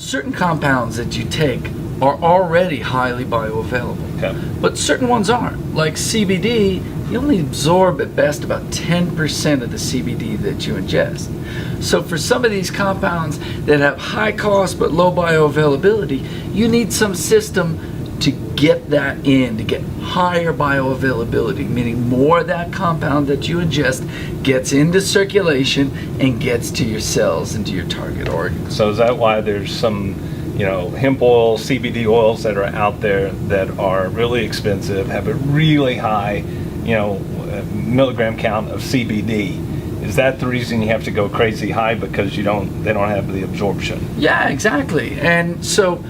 certain compounds that you take are already highly bioavailable, Okay. but certain ones aren't. Like CBD, you only absorb at best about 10% of the CBD that you ingest. So for some of these compounds that have high cost but low bioavailability, you need some system to get that in, to get higher bioavailability, meaning more of that compound that you ingest gets into circulation and gets to your cells and to your target organs. So is that why there's some, hemp oil, CBD oils that are out there that are really expensive, have a really high, milligram count of CBD? Is that the reason you have to go crazy high, because they don't have the absorption? Yeah, exactly. And so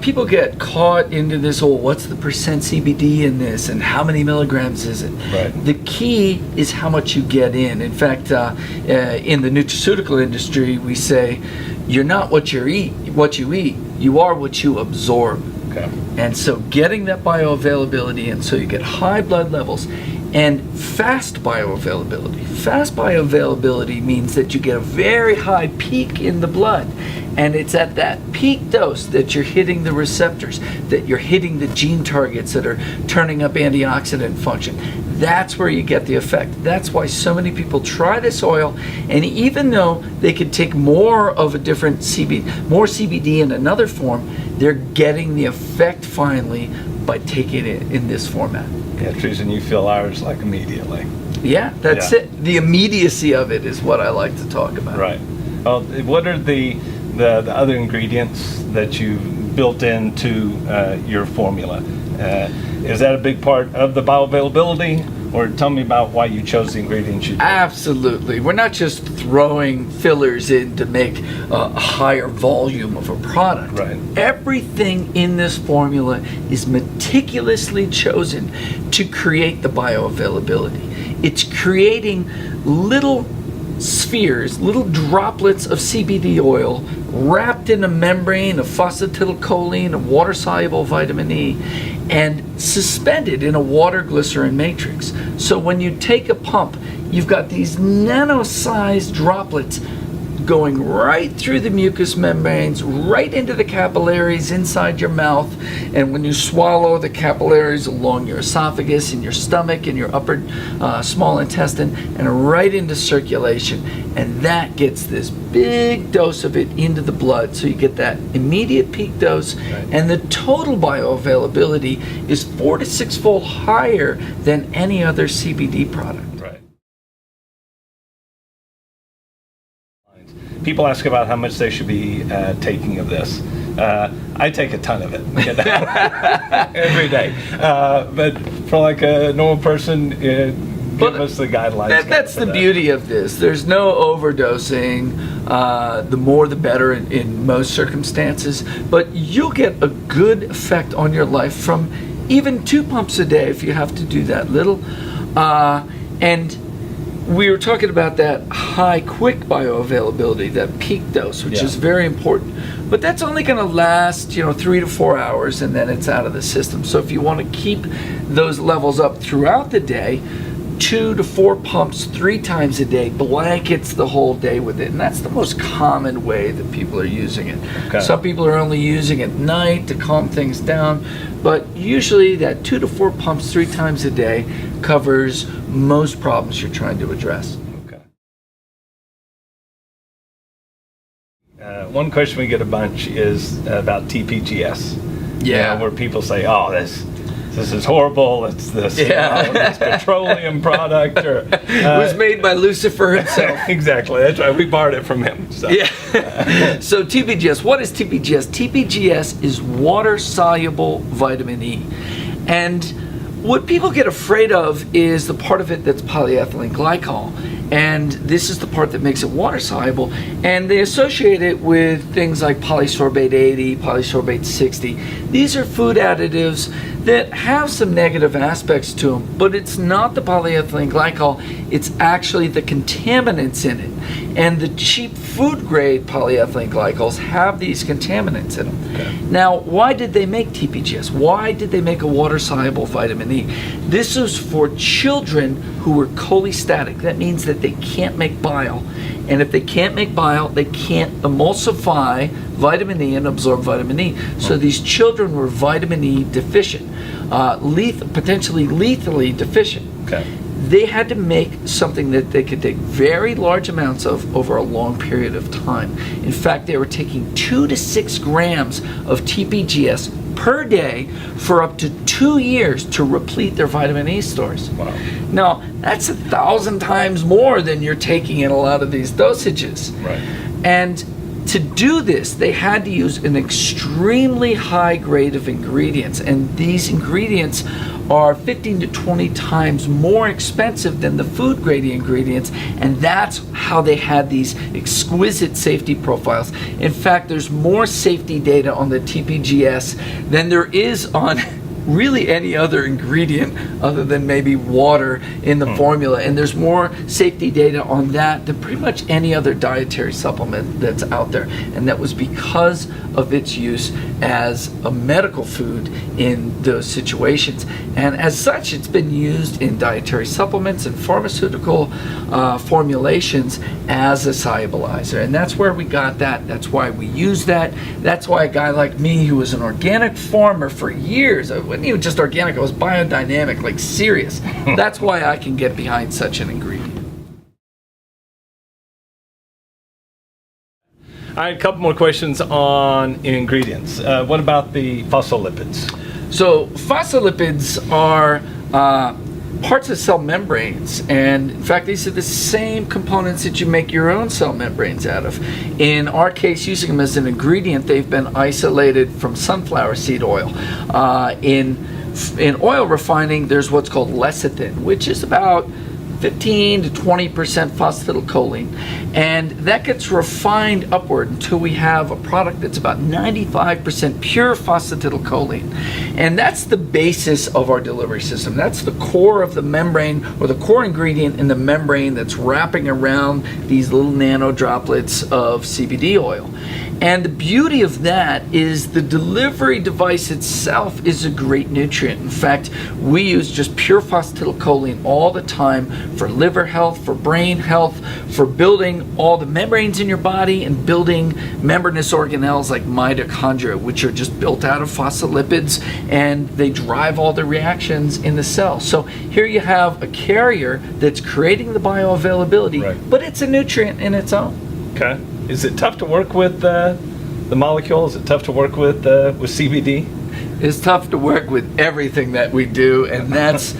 people get caught into this whole, what's the percent CBD in this and how many milligrams is it? Right. The key is how much you get in. In fact, in the nutraceutical industry, we say you're not what you eat, you are what you absorb. Okay. And so getting that bioavailability in, so you get high blood levels and fast bioavailability. Fast bioavailability means that you get a very high peak in the blood, and it's at that peak dose that you're hitting the receptors, that you're hitting the gene targets that are turning up antioxidant function. That's where you get the effect. That's why so many people try this oil, and even though they could take more of a different more CBD in another form, they're getting the effect finally by taking it in this format. Yeah, Teresa, and you feel ours like immediately. Yeah, that's it. The immediacy of it is what I like to talk about. Right. Well, what are the other ingredients that you built into your formula? Is that a big part of the bioavailability? Or tell me about why you chose the ingredients you did. Absolutely. We're not just throwing fillers in to make a higher volume of a product. Right. Everything in this formula is meticulously chosen to create the bioavailability. It's creating little spheres, little droplets of CBD oil wrapped in a membrane of phosphatidylcholine, a water-soluble vitamin E, and suspended in a water glycerin matrix. So when you take a pump, you've got these nano-sized droplets going right through the mucous membranes, right into the capillaries inside your mouth, and when you swallow, the capillaries along your esophagus and your stomach and your upper small intestine, and right into circulation, and that gets this big dose of it into the blood, so you get that immediate peak dose, and the total bioavailability is 4 to 6 fold higher than any other CBD product. People ask about how much they should be taking of this. I take a ton of it every day. But for like a normal person, give us the guidelines. That's the beauty of this. There's no overdosing. The more the better in most circumstances. But you'll get a good effect on your life from even 2 pumps a day if you have to do that little. And we were talking about that high, quick bioavailability, that peak dose, which is very important. But that's only going to last, 3 to 4 hours, and then it's out of the system. So if you want to keep those levels up throughout the day, 2 to 4 pumps 3 times a day blankets the whole day with it. And that's the most common way that people are using it. Okay. Some people are only using it at night to calm things down, but usually that 2 to 4 pumps 3 times a day covers most problems you're trying to address. Okay. One question we get a bunch is about TPGS. Yeah. Where people say, oh, this is horrible, it's this this petroleum product. Or, it was made by Lucifer himself. Exactly, that's right, we borrowed it from him. So. Yeah. So TPGS, what is TPGS? TPGS is water-soluble vitamin E. And what people get afraid of is the part of it that's polyethylene glycol. And this is the part that makes it water soluble, and they associate it with things like polysorbate 80, polysorbate 60. These are food additives that have some negative aspects to them, but it's not the polyethylene glycol, it's actually the contaminants in it. And the cheap food grade polyethylene glycols have these contaminants in them. Okay. Now, why did they make TPGS? Why did they make a water soluble vitamin E? This was for children who were cholestatic. That means that that they can't make bile. And if they can't make bile, they can't emulsify vitamin E and absorb vitamin E. So these children were vitamin E deficient, potentially lethally deficient. Okay. They had to make something that they could take very large amounts of over a long period of time. In fact, they were taking 2 to 6 grams of TPGS per day for up to 2 years to replete their vitamin E stores. Wow. Now, that's 1,000 times more than you're taking in a lot of these dosages. Right. And to do this, they had to use an extremely high grade of ingredients, and these ingredients are 15 to 20 times more expensive than the food grade ingredients, and that's how they had these exquisite safety profiles. In fact, there's more safety data on the TPGS than there is on really any other ingredient other than maybe water in the formula, and there's more safety data on that than pretty much any other dietary supplement that's out there, and that was because of its use as a medical food in those situations. And as such, it's been used in dietary supplements and pharmaceutical formulations as a solubilizer, and that's where we got that. That's why we use that. That's why a guy like me, who was an organic farmer for years, I wasn't even just organic, I was biodynamic, like serious. That's why I can get behind such an ingredient. All right, a couple more questions on ingredients. What about the phospholipids? So phospholipids are parts of cell membranes, and in fact these are the same components that you make your own cell membranes out of. In our case, using them as an ingredient, they've been isolated from sunflower seed oil. In oil refining, there's what's called lecithin, which is about 15 to 20% phosphatidylcholine, and that gets refined upward until we have a product that's about 95% pure phosphatidylcholine, and that's the basis of our delivery system. That's the core of the membrane, or the core ingredient in the membrane that's wrapping around these little nano droplets of CBD oil. And the beauty of that is the delivery device itself is a great nutrient. In fact, we use just pure phosphatidylcholine all the time for liver health, for brain health, for building all the membranes in your body, and building membranous organelles like mitochondria, which are just built out of phospholipids, and they drive all the reactions in the cell. So here you have a carrier that's creating the bioavailability, right, but it's a nutrient in its own. Okay. Is it tough to work with the molecule? Is it tough to work with CBD? It's tough to work with everything that we do, and that's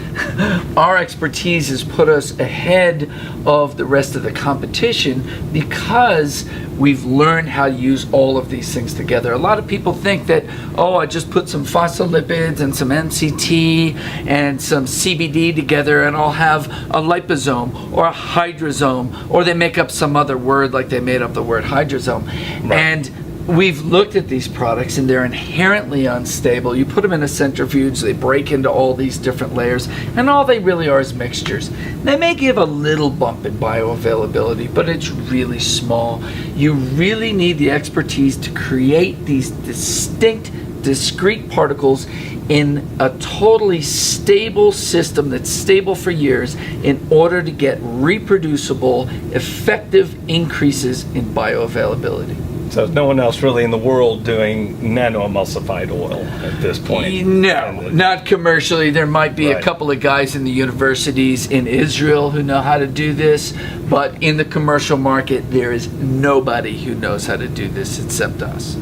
our expertise has put us ahead of the rest of the competition because we've learned how to use all of these things together. A lot of people think that, oh, I just put some phospholipids and some MCT and some CBD together and I'll have a liposome or a hydrosome, or they make up some other word like they made up the word hydrosome. Right. And we've looked at these products and they're inherently unstable. You put them in a centrifuge, they break into all these different layers, and all they really are is mixtures. They may give a little bump in bioavailability, but it's really small. You really need the expertise to create these distinct, discrete particles in a totally stable system that's stable for years in order to get reproducible, effective increases in bioavailability. So there's no one else really in the world doing nano-emulsified oil at this point? No, not commercially. There might be a couple of guys in the universities in Israel who know how to do this, but in the commercial market, there is nobody who knows how to do this except us.